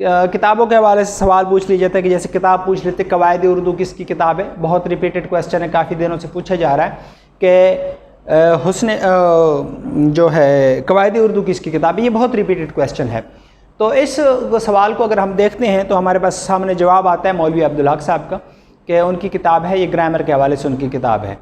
کتابوں کے حوالے سے سوال پوچھ لیا جاتا ہے کہ جیسے کتاب پوچھ لیتے قواعد اردو کس کی کتاب ہے، بہت ریپیٹڈ کویسچن ہے، کافی دنوں سے پوچھا جا رہا ہے کہ جو ہے قواعد اردو کس کی کتاب ہے، یہ بہت ریپیٹڈ کویسچن ہے۔ تو اس سوال کو اگر ہم دیکھتے ہیں تو ہمارے پاس سامنے جواب آتا ہے مولوی عبدالحق صاحب کا کہ ان کی کتاب ہے، یہ گرامر کے حوالے سے ان کی کتاب ہے،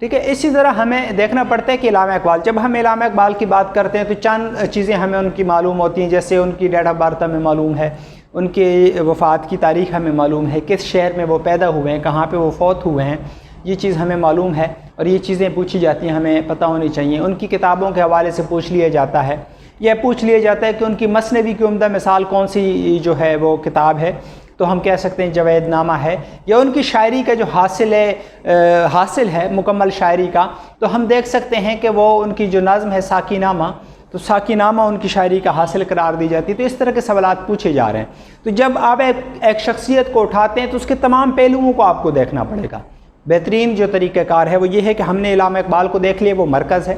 ٹھیک ہے۔ اسی طرح ہمیں دیکھنا پڑتا ہے کہ علامہ اقبال، جب ہم علامہ اقبال کی بات کرتے ہیں تو چند چیزیں ہمیں ان کی معلوم ہوتی ہیں، جیسے ان کی ڈیٹ آف برتھ ہمیں معلوم ہے، ان کی وفات کی تاریخ ہمیں معلوم ہے، کس شہر میں وہ پیدا ہوئے ہیں، کہاں پہ وہ فوت ہوئے ہیں، یہ چیز ہمیں معلوم ہے، اور یہ چیزیں پوچھی جاتی ہیں، ہمیں پتہ ہونی چاہیے۔ ان کی کتابوں کے حوالے سے پوچھ لیا جاتا ہے، یہ پوچھ لیا جاتا ہے کہ ان کی مثنوی کی عمدہ مثال کون سی جو ہے وہ کتاب ہے، تو ہم کہہ سکتے ہیں جوید نامہ ہے، یا ان کی شاعری کا جو حاصل ہے مکمل شاعری کا، تو ہم دیکھ سکتے ہیں کہ وہ ان کی جو نظم ہے ساقی نامہ، تو ساقی نامہ ان کی شاعری کا حاصل قرار دی جاتی ہے۔ تو اس طرح کے سوالات پوچھے جا رہے ہیں۔ تو جب آپ ایک شخصیت کو اٹھاتے ہیں تو اس کے تمام پہلوؤں کو آپ کو دیکھنا پڑے گا۔ بہترین جو طریقہ کار ہے وہ یہ ہے کہ ہم نے علامہ اقبال کو دیکھ لیا، وہ مرکز ہے،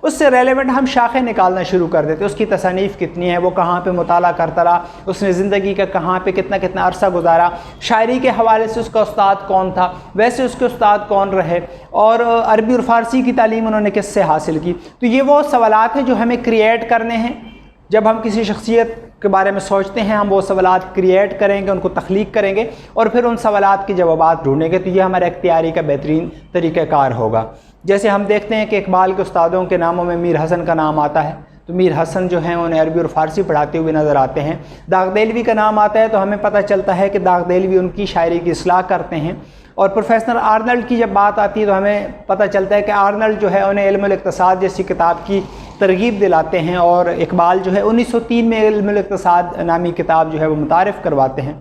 اس سے ریلیونٹ ہم شاخیں نکالنا شروع کر دیتے، اس کی تصانیف کتنی ہیں، وہ کہاں پہ مطالعہ کرتا رہا، اس نے زندگی کا کہاں پہ کتنا عرصہ گزارا، شاعری کے حوالے سے اس کا استاد کون تھا، ویسے اس کے استاد کون رہے، اور عربی اور فارسی کی تعلیم انہوں نے کس سے حاصل کی۔ تو یہ وہ سوالات ہیں جو ہمیں کریٹ کرنے ہیں۔ جب ہم کسی شخصیت کے بارے میں سوچتے ہیں، ہم وہ سوالات کریٹ کریں گے، ان کو تخلیق کریں گے، اور پھر ان سوالات کے جوابات ڈھونڈیں گے، تو یہ ہمارا اختیاری کا بہترین طریقہ کار ہوگا۔ جیسے ہم دیکھتے ہیں کہ اقبال کے استادوں کے ناموں میں میر حسن کا نام آتا ہے، تو میر حسن جو ہیں انہیں عربی اور فارسی پڑھاتے ہوئے نظر آتے ہیں۔ داغ دہلوی کا نام آتا ہے تو ہمیں پتہ چلتا ہے کہ داغ دہلوی ان کی شاعری کی اصلاح کرتے ہیں۔ اور پروفیسر آرنلڈ کی جب بات آتی ہے تو ہمیں پتہ چلتا ہے کہ آرنلڈ جو ہے انہیں علم الاقتصاد جیسی کتاب کی ترغیب دلاتے ہیں، اور اقبال جو ہے 1903 میں علم الاقتصاد نامی کتاب جو ہے وہ متعارف کرواتے ہیں۔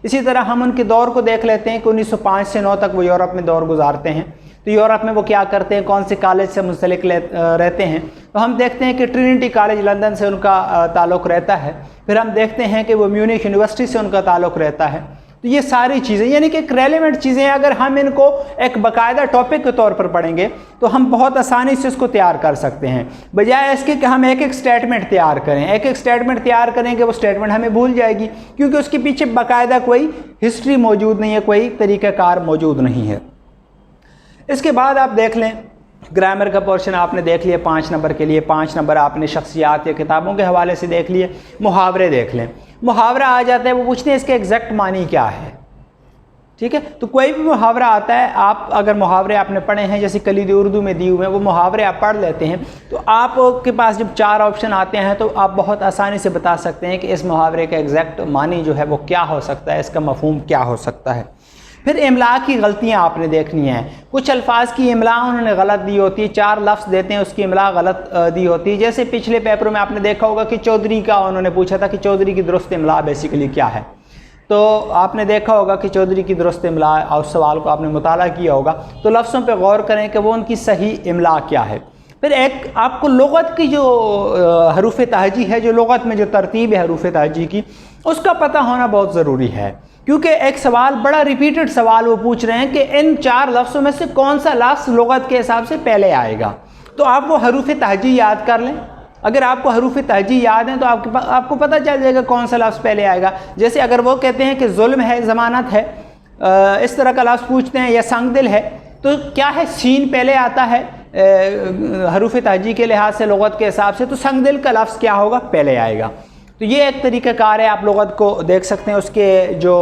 اسی طرح ہم ان کے دور کو دیکھ لیتے ہیں کہ 1905 سے 9 تک وہ یورپ میں دور گزارتے ہیں۔ تو یورپ میں وہ کیا کرتے ہیں، کون سے کالج سے منسلک رہتے ہیں، تو ہم دیکھتے ہیں کہ ٹرینٹی کالج لندن سے ان کا تعلق رہتا ہے، پھر ہم دیکھتے ہیں کہ وہ میونخ یونیورسٹی سے ان کا تعلق رہتا ہے۔ تو یہ ساری چیزیں یعنی کہ ایک ریلیونٹ چیزیں ہیں، اگر ہم ان کو ایک باقاعدہ ٹاپک کے طور پر پڑھیں گے تو ہم بہت آسانی سے اس کو تیار کر سکتے ہیں، بجائے اس کے کہ ہم ایک سٹیٹمنٹ تیار کریں، سٹیٹمنٹ تیار کریں کہ وہ سٹیٹمنٹ ہمیں بھول جائے گی، کیونکہ اس کے پیچھے باقاعدہ کوئی ہسٹری موجود نہیں ہے، کوئی طریقہ کار موجود نہیں ہے۔ اس کے بعد آپ دیکھ لیں گرامر کا پورشن آپ نے دیکھ لیا 5 نمبر کے لیے، 5 نمبر آپ نے شخصیات یا کتابوں کے حوالے سے دیکھ لیے۔ محاورے دیکھ لیں، محاورہ آ جاتا ہے، وہ پوچھتے ہیں اس کے ایگزیکٹ معنی کیا ہے، ٹھیک ہے۔ تو کوئی بھی محاورہ آتا ہے، آپ اگر محاورے آپ نے پڑھے ہیں جیسے کلید اردو میں دیے ہوئے ہیں، وہ محاورے آپ پڑھ لیتے ہیں تو آپ کے پاس جب 4 آپشن آتے ہیں تو آپ بہت آسانی سے بتا سکتے ہیں کہ اس محاورے کا ایگزیکٹ معنی جو ہے وہ کیا ہو سکتا ہے، اس کا مفہوم کیا ہو سکتا ہے۔ پھر املا کی غلطیاں آپ نے دیکھنی ہیں، کچھ الفاظ کی املا انہوں نے غلط دی ہوتی ہے، 4 لفظ دیتے ہیں اس کی املا غلط دی ہوتی ہے۔ جیسے پچھلے پیپروں میں آپ نے دیکھا ہوگا کہ چودھری کا انہوں نے پوچھا تھا کہ چودھری کی درست املا بیسیکلی کیا ہے، تو آپ نے دیکھا ہوگا کہ چودھری کی درست املا، اور سوال کو آپ نے مطالعہ کیا ہوگا تو لفظوں پہ غور کریں کہ وہ ان کی صحیح املا کیا ہے۔ پھر ایک آپ کو لغت کی جو حروف تہجی ہے، جو لغت میں جو ترتیب ہے حروف تہجی کی، اس کا پتہ ہونا بہت ضروری ہے، کیونکہ ایک سوال بڑا ریپیٹڈ سوال وہ پوچھ رہے ہیں کہ ان 4 لفظوں میں سے کون سا لفظ لغت کے حساب سے پہلے آئے گا، تو آپ وہ حروف تہجی یاد کر لیں۔ اگر آپ کو حروف تہجی یاد ہیں تو آپ کو پتہ چل جائے گا کون سا لفظ پہلے آئے گا۔ جیسے اگر وہ کہتے ہیں کہ ظلم ہے، ضمانت ہے، اس طرح کا لفظ پوچھتے ہیں، یا سنگ دل ہے، تو کیا ہے، سین پہلے آتا ہے حروف تہجی کے لحاظ سے لغت کے حساب سے، تو سنگ دل کا لفظ کیا ہوگا، پہلے آئے گا۔ تو یہ ایک طریقہ کار ہے، آپ لغت کو دیکھ سکتے ہیں، اس کے جو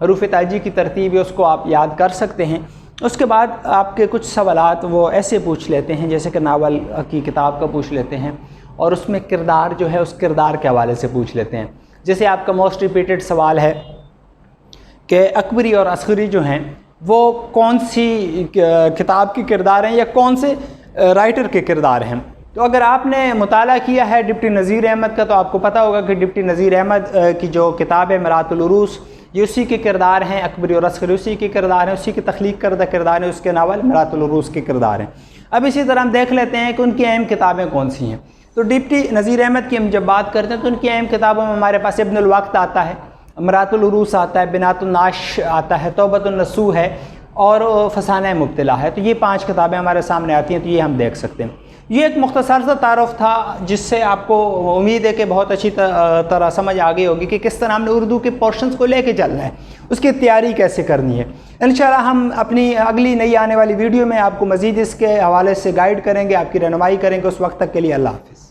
حروف تہجی کی ترتیب ہے اس کو آپ یاد کر سکتے ہیں۔ اس کے بعد آپ کے کچھ سوالات وہ ایسے پوچھ لیتے ہیں جیسے کہ ناول کی کتاب کا پوچھ لیتے ہیں، اور اس میں کردار جو ہے اس کردار کے حوالے سے پوچھ لیتے ہیں۔ جیسے آپ کا موسٹ ریپیٹڈ سوال ہے کہ اکبری اور اصغری جو ہیں وہ کون سی کتاب کے کردار ہیں یا کون سے رائٹر کے کردار ہیں۔ تو اگر آپ نے مطالعہ کیا ہے ڈپٹی نذیر احمد کا تو آپ کو پتہ ہوگا کہ ڈپٹی نذیر احمد کی جو کتاب ہے مرات العروس، یہ اسی کے کردار ہیں، اکبری اور اصغری اسی کے کردار ہیں، اسی کی تخلیق کردہ کردار ہیں، اس کے ناول مرات العروس کے کردار ہیں۔ اب اسی طرح ہم دیکھ لیتے ہیں کہ ان کی اہم کتابیں کون سی ہیں۔ تو ڈپٹی نذیر احمد کی ہم جب بات کرتے ہیں تو ان کی اہم کتابوں میں ہمارے پاس ابن الوقت آتا ہے، مرات العروس آتا ہے، بنات الناش آتا ہے، توبۃ النصوح ہے، اور فسانہ مبتلا ہے۔ تو یہ 5 کتابیں ہمارے سامنے آتی ہیں، تو یہ ہم دیکھ سکتے ہیں۔ یہ ایک مختصر سا تعارف تھا جس سے آپ کو امید ہے کہ بہت اچھی طرح سمجھ آ گئی ہوگی کہ کس طرح ہم نے اردو کے پورشنز کو لے کے چلنا ہے، اس کی تیاری کیسے کرنی ہے۔ انشاءاللہ ہم اپنی اگلی نئی آنے والی ویڈیو میں آپ کو مزید اس کے حوالے سے گائیڈ کریں گے، آپ کی رہنمائی کریں گے۔ اس وقت تک کے لیے اللہ حافظ۔